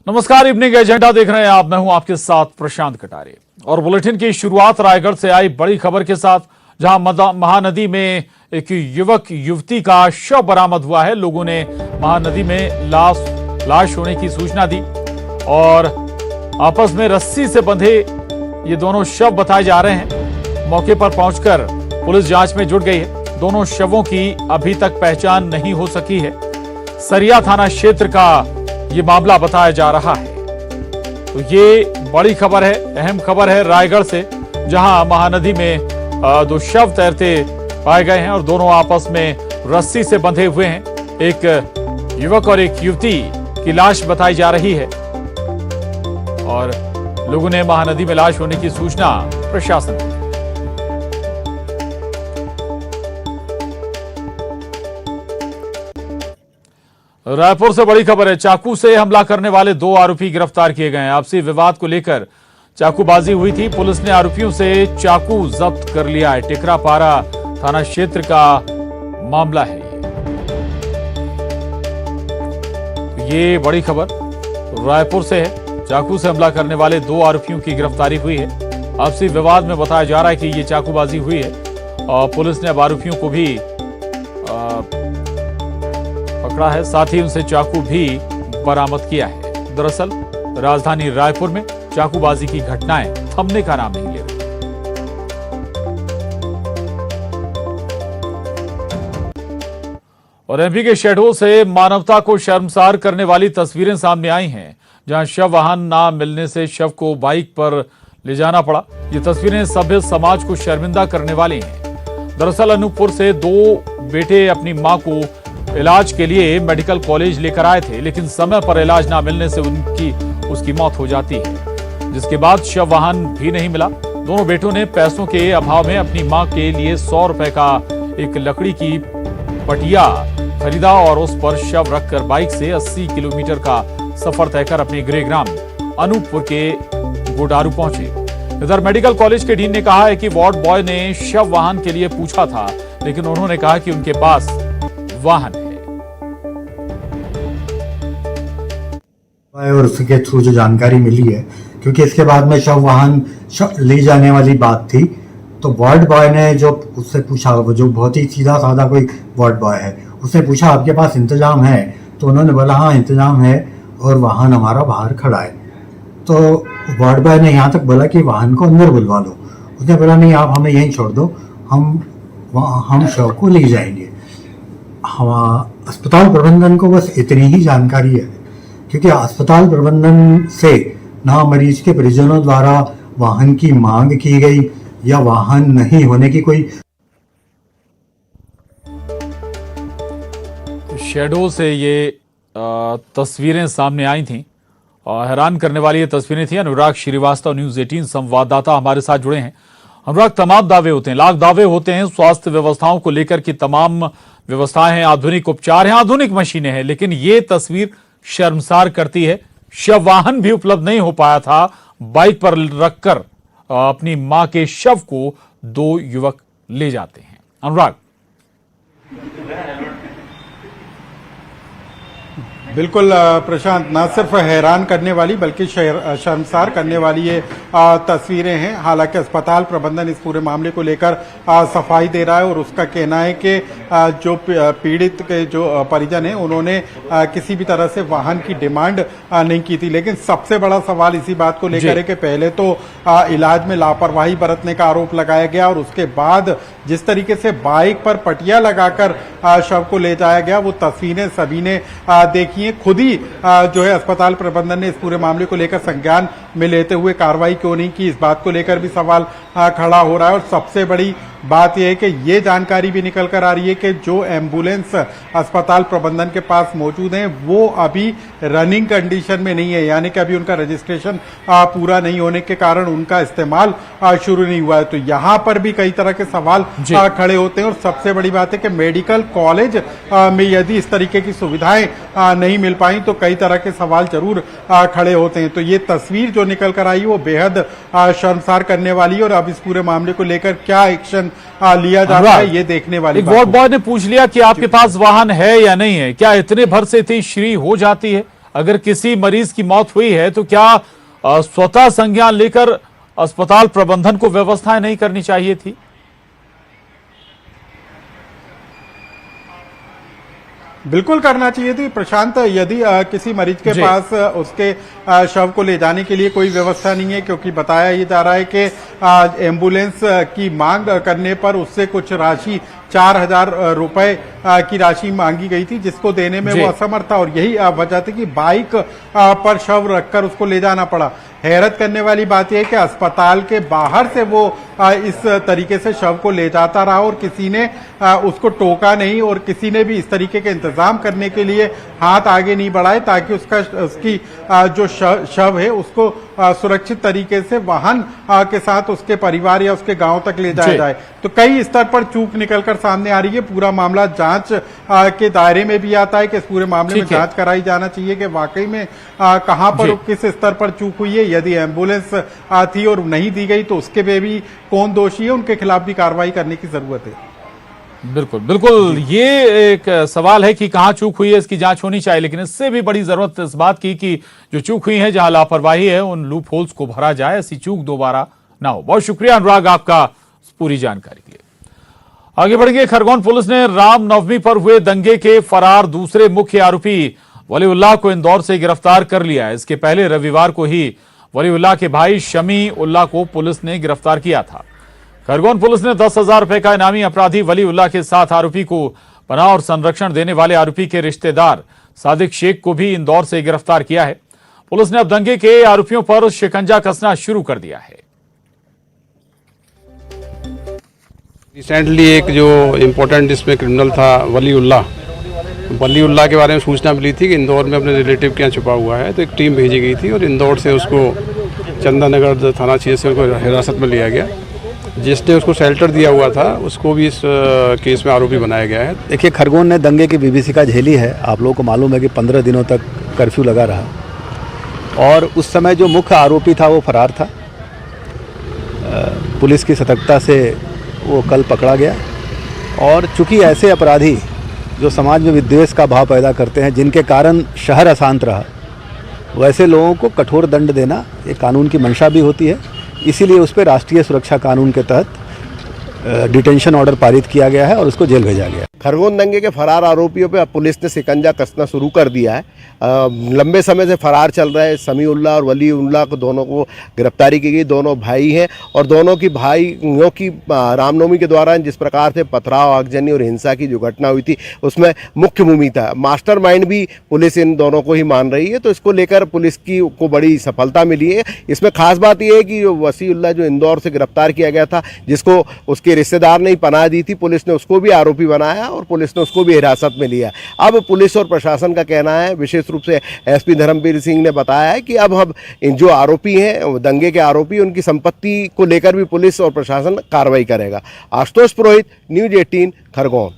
नमस्कार, evening agenda देख रहे हैं आप। मैं हूं आपके साथ प्रशांत कटारे और बुलेटिन की शुरुआत रायगढ़ से आई बड़ी खबर के साथ, जहां महानदी में एक युवक युवती का शव बरामद हुआ है। लोगों ने महानदी में लाश होने की सूचना दी और आपस में रस्सी से बंधे ये दोनों शव बताए जा रहे हैं। मौके पर पहुंचकर पुलिस जांच में जुट गई है। दोनों शवों की अभी तक पहचान नहीं हो सकी है। सरिया थाना क्षेत्र का ये मामला बताया जा रहा है। तो ये बड़ी खबर है, अहम खबर है रायगढ़ से, जहां महानदी में दो शव तैरते पाए गए हैं और दोनों आपस में रस्सी से बंधे हुए हैं। एक युवक और एक युवती की लाश बताई जा रही है और लोगों ने महानदी में लाश होने की सूचना प्रशासन को दी। रायपुर से बड़ी खबर है। चाकू से हमला करने वाले 2 आरोपी गिरफ्तार किए गए हैं। आपसी विवाद को लेकर चाकूबाजी हुई थी। पुलिस ने आरोपियों से चाकू जब्त कर लिया है। टिकरापारा थाना क्षेत्र का मामला है ये बड़ी खबर रायपुर से है। चाकू से हमला करने वाले 2 आरोपियों की गिरफ्तारी हुई है। आपसी विवाद में बताया जा रहा है कि ये चाकूबाजी हुई है और पुलिस ने अब आरोपियों को भी पकड़ा है, साथ ही उनसे चाकू भी बरामद किया है। दरअसल राजधानी रायपुर में चाकूबाजी की घटनाएं थमने का नाम नहीं ले रही। और एमपी के शहडोल से मानवता को शर्मसार करने वाली तस्वीरें सामने आई हैं, जहां शव वाहन ना मिलने से शव को बाइक पर ले जाना पड़ा। ये तस्वीरें सभ्य समाज को शर्मिंदा करने वाली हैं। दरअसल अनूपपुर से 2 बेटे अपनी मां को इलाज के लिए मेडिकल कॉलेज लेकर आए थे, लेकिन समय पर इलाज ना मिलने से उसकी मौत हो जाती है, जिसके बाद शव वाहन भी नहीं मिला। दोनों बेटों ने पैसों के अभाव में अपनी मां के लिए 100 रुपए का एक लकड़ी की पटिया खरीदा और उस पर शव रखकर बाइक से 80 किलोमीटर का सफर तय कर अपने गृहग्राम अनूपपुर के गोडारू पहुंचे। इधर मेडिकल कॉलेज के डीन ने कहा है कि वार्ड बॉय ने शव वाहन के लिए पूछा था, लेकिन उन्होंने कहा कि उनके पास वाहन है। और उसके थ्रू जो जानकारी मिली है, क्योंकि इसके बाद में शव वाहन ले जाने वाली बात थी, तो वार्ड बॉय ने जो उससे पूछा, वो जो बहुत ही सीधा साधा कोई वार्ड बॉय है, उसने पूछा आपके पास इंतजाम है? तो उन्होंने बोला हाँ इंतजाम है और वाहन हमारा बाहर खड़ा है। तो वार्ड बॉय ने यहाँ तक बोला कि वाहन को अंदर बुलवा लो। उसने बोला नहीं, आप हमें यहीं छोड़ दो, हम शव को ले जाएंगे। अस्पताल प्रबंधन को बस इतनी ही जानकारी है, क्योंकि अस्पताल प्रबंधन से ना मरीज के परिजनों द्वारा वाहन की मांग की गई या वाहन नहीं होने की कोई। शहडोल से ये तस्वीरें सामने आई थी और हैरान करने वाली ये तस्वीरें थी। अनुराग श्रीवास्तव, न्यूज़ 18 संवाददाता हमारे साथ जुड़े हैं। अनुराग, तमाम दावे होते हैं, लाख दावे होते हैं स्वास्थ्य व्यवस्थाओं को लेकर की, तमाम व्यवस्थाएं हैं, आधुनिक उपचार हैं, आधुनिक मशीनें हैं, लेकिन ये तस्वीर शर्मसार करती है। शव वाहन भी उपलब्ध नहीं हो पाया था। बाइक पर रखकर अपनी मां के शव को 2 युवक ले जाते हैं। अनुराग, बिल्कुल प्रशांत, न सिर्फ हैरान करने वाली बल्कि शर्मसार करने वाली ये तस्वीरें हैं। हालांकि अस्पताल प्रबंधन इस पूरे मामले को लेकर सफाई दे रहा है और उसका कहना है कि जो पीड़ित के जो परिजन हैं उन्होंने किसी भी तरह से वाहन की डिमांड नहीं की थी। लेकिन सबसे बड़ा सवाल इसी बात को लेकर है कि पहले तो इलाज में लापरवाही बरतने का आरोप लगाया गया और उसके बाद जिस तरीके से बाइक पर पटिया लगाकर शव को ले जाया गया, वो तस्वीरें सभी ने देखी। खुद ही जो है अस्पताल प्रबंधन ने इस पूरे मामले को लेकर संज्ञान में लेते हुए कार्रवाई क्यों नहीं की, इस बात को लेकर भी सवाल खड़ा हो रहा है। और सबसे बड़ी बात यह है कि ये जानकारी भी निकल कर आ रही है कि जो एम्बुलेंस अस्पताल प्रबंधन के पास मौजूद हैं वो अभी रनिंग कंडीशन में नहीं है, यानी कि अभी उनका रजिस्ट्रेशन पूरा नहीं होने के कारण उनका इस्तेमाल शुरू नहीं हुआ है। तो यहाँ पर भी कई तरह के सवाल खड़े होते हैं। और सबसे बड़ी बात है कि मेडिकल कॉलेज में यदि इस तरीके की सुविधाएं नहीं मिल पाई तो कई तरह के सवाल जरूर खड़े होते हैं। तो ये तस्वीर जो निकल कर आई वो बेहद शर्मसार करने वाली है और अब इस पूरे मामले को लेकर क्या एक्शन लिया जा रहा है ये देखने वाली वार्ड बॉय ने पूछ लिया कि आपके पास वाहन है या नहीं है, क्या इतने भर से इतनी श्री हो जाती है? अगर किसी मरीज की मौत हुई है तो क्या स्वतः संज्ञान लेकर अस्पताल प्रबंधन को व्यवस्थाएं नहीं करनी चाहिए थी? बिल्कुल करना चाहिए थी प्रशांत। यदि किसी मरीज के जी। पास उसके शव को ले जाने के लिए कोई व्यवस्था नहीं है, क्योंकि बताया ये जा रहा है कि एम्बुलेंस की मांग करने पर उससे कुछ राशि 4,000 रुपए की राशि मांगी गई थी, जिसको देने में जी। वो असमर्थ था, और यही वजह थी कि बाइक पर शव रखकर उसको ले जाना पड़ा। हैरत करने वाली बात यह है कि अस्पताल के बाहर से वो इस तरीके से शव को ले जाता रहा और किसी ने उसको टोका नहीं, और किसी ने भी इस तरीके के इंतजाम करने के लिए हाथ आगे नहीं बढ़ाए ताकि उसकी जो शव है उसको सुरक्षित तरीके से वाहन के साथ उसके परिवार या उसके गांव तक ले जाया जी। जाए। तो कई स्तर पर चूक निकलकर सामने आ रही है। पूरा मामला जांच के दायरे में भी आता है कि इस पूरे मामले में ठीक है। जांच कराई जाना चाहिए कि वाकई में कहां पर जी। किस स्तर पर चूक हुई है। यदि एम्बुलेंस थी और नहीं दी गई तो उसके में भी कौन दोषी है, उनके खिलाफ भी कार्रवाई करने की जरूरत है। बिल्कुल बिल्कुल, ये एक सवाल है कि कहां चूक हुई है, इसकी जांच होनी चाहिए, लेकिन इससे भी बड़ी जरूरत इस बात की कि जो चूक हुई है, जहां लापरवाही है, उन लूप होल्स को भरा जाए, ऐसी चूक दोबारा ना हो। बहुत शुक्रिया अनुराग आपका पूरी जानकारी के लिए। आगे बढ़ेंगे। खरगोन पुलिस ने रामनवमी पर हुए दंगे के फरार दूसरे मुख्य आरोपी वलीउल्लाह को इंदौर से गिरफ्तार कर लिया है। इसके पहले रविवार को ही वलीउल्लाह के भाई शमी उल्लाह को पुलिस ने गिरफ्तार किया था। खरगोन पुलिस ने 10,000 रुपए का इनामी अपराधी वलीउल्लाह के साथ आरोपी को पनाह और संरक्षण देने वाले आरोपी के रिश्तेदार सादिक शेख को भी इंदौर से गिरफ्तार किया है। पुलिस ने अब दंगे के आरोपियों पर शिकंजा कसना शुरू कर दिया है। रिसेंटली एक जो इम्पोर्टेंट इसमें क्रिमिनल था वलीउल्लाह के बारे में सूचना मिली थी कि इंदौर में अपने रिलेटिव के यहाँ छुपा हुआ है, तो एक टीम भेजी गई थी और इंदौर से उसको चंदननगर थाना क्षेत्र से उसको हिरासत में लिया गया। जिसने उसको शेल्टर दिया हुआ था उसको भी इस केस में आरोपी बनाया गया है। देखिए, खरगोन ने दंगे की विभीषिका झेली है। आप लोगों को मालूम है कि 15 दिनों तक कर्फ्यू लगा रहा और उस समय जो मुख्य आरोपी था वो फरार था। पुलिस की सतर्कता से वो कल पकड़ा गया और चूंकि ऐसे अपराधी जो समाज में विद्वेष का भाव पैदा करते हैं, जिनके कारण शहर अशांत रहा, वैसे लोगों को कठोर दंड देना ये कानून की मंशा भी होती है। इसीलिए उस पर राष्ट्रीय सुरक्षा कानून के तहत डिटेंशन ऑर्डर पारित किया गया है और उसको जेल भेजा गया है। खरगोन दंगे के फरार आरोपियों पर पुलिस ने शिकंजा कसना शुरू कर दिया है। लंबे समय से फरार चल रहे समीउल्लाह और वलीउल्लाह को दोनों को गिरफ्तारी की गई। दोनों भाई हैं और दोनों की भाइयों की रामनवमी के दौरान जिस प्रकार से पथराव, आगजनी और हिंसा की जो घटना हुई थी उसमें मुख्य भूमिका मास्टरमाइंड भी पुलिस इन दोनों को ही मान रही है। तो इसको लेकर पुलिस को बड़ी सफलता मिली है। इसमें खास बात यह है कि जो वसीउल्लाह जो इंदौर से गिरफ्तार किया गया था, जिसको उसके रिश्तेदार ने ही पनाह दी थी, पुलिस ने उसको भी आरोपी बनाया और पुलिस ने उसको भी हिरासत में लिया। अब पुलिस और प्रशासन का कहना है, विशेष रूप से एसपी धर्मवीर सिंह ने बताया है कि अब हम जो आरोपी हैं दंगे के आरोपी, उनकी संपत्ति को लेकर भी पुलिस और प्रशासन कार्रवाई करेगा। आशुतोष पुरोहित, न्यूज़ 18 खरगोन।